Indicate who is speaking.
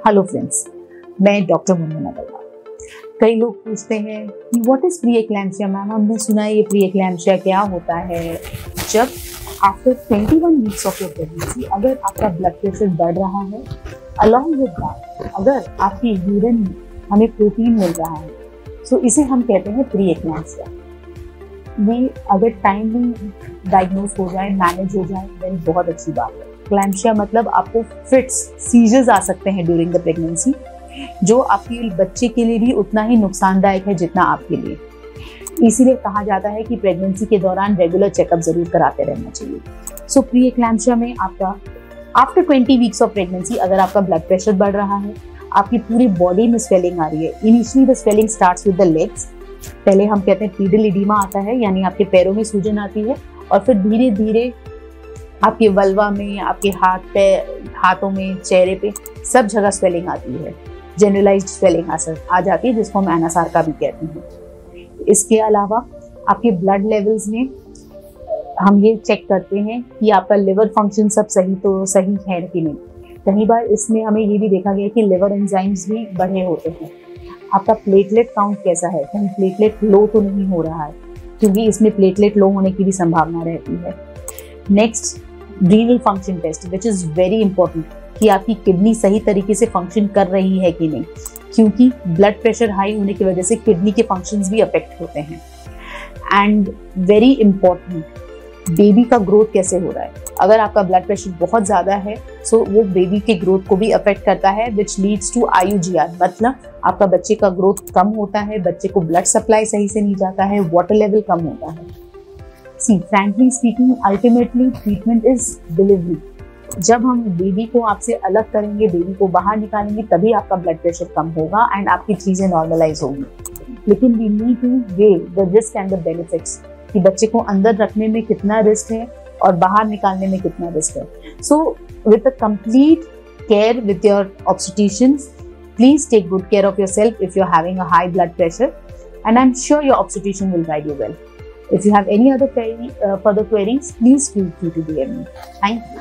Speaker 1: Hello friends, मैं doctor Munna Agarwal. कई लोग पूछते हैं कि व्हाट इज प्री एक्लैम्सिया मैम, हमने सुना है ये प्री एक्लैम्सिया क्या होता है। जब after 21 weeks of your pregnancy अगर आपका ब्लड प्रेशर बढ़ रहा है, अलॉन्ग विद दैट अगर आपकी यूरिन में हमें प्रोटीन मिल रहा है, तो इसे हम कहते हैं प्री एक्लैम्सिया। ये अगर टाइमली डायग्नोज हो जाए, मैनेज हो जाए, देन बहुत अच्छी बात है। एक्लैम्सिया मतलब आपको फिट्स, सीजर्स आ सकते हैं ड्यूरिंग द प्रेगनेंसी, जो आपके बच्चे के लिए भी उतना ही नुकसानदायक है जितना आपके लिए। इसीलिए कहा जाता है कि प्रेगनेंसी के दौरान रेगुलर चेकअप जरूर कराते रहना चाहिए। सो प्री एक्लैम्सिया में आपका आफ्टर 20 वीक्स ऑफ प्रेगनेंसी अगर आपका ब्लड प्रेशर बढ़ रहा है, आपकी पूरी बॉडी में स्वेलिंग आ रही है। Initially the swelling starts with the legs. पहले हम कहते हैं पीडल एडिमा आता है, यानी आपके पैरों में सूजन आती है, और फिर धीरे धीरे आपके वल्वा में, आपके हाथों में, चेहरे पे सब जगह स्वेलिंग आती है। जनरलाइज्ड स्वेलिंग आ जाती है, जिसको हम एनासार्का भी कहते हैं। इसके अलावा आपके ब्लड लेवल्स में हम ये चेक करते हैं कि आपका लिवर फंक्शन सब सही है कि नहीं। कई बार इसमें हमें ये भी देखा गया कि लिवर एंजाइम्स भी बढ़े होते हैं। आपका प्लेटलेट काउंट कैसा है, कहीं प्लेटलेट लो तो नहीं हो रहा है, क्योंकि इसमें प्लेटलेट लो होने की भी संभावना रहती है। Next, renal function test, which is very important, कि आपकी किडनी सही तरीके से फंक्शन कर रही है कि नहीं, क्योंकि ब्लड प्रेशर हाई होने की वजह से किडनी के फंक्शंस भी अफेक्ट होते हैं। एंड वेरी इंपॉर्टेंट, बेबी का ग्रोथ कैसे हो रहा है। अगर आपका ब्लड प्रेशर बहुत ज्यादा है, सो वो बेबी के ग्रोथ को भी अफेक्ट करता है, विच लीड्स टू IUGR, मतलब आपका बच्चे का ग्रोथ कम होता है, बच्चे को ब्लड सप्लाई सही से नहीं जाता है, वाटर लेवल कम होता है। See frankly speaking, ultimately treatment is delivery. जब हम बेबी को आपसे अलग करेंगे, बेबी को बाहर निकालेंगे, तभी आपका ब्लड प्रेशर कम होगा एंड आपकी चीजें नॉर्मलाइज होगी। लेकिन we need to weigh the risk and the benefits, कि बच्चे को अंदर रखने में कितना रिस्क है और बाहर निकालने में कितना रिस्क है। So with a complete care with your obstetricians, please take good care of yourself if you are having a high blood pressure, and I'm sure your obstetrician will guide you well. If you have any other further queries, please feel free to DM me. Thank you.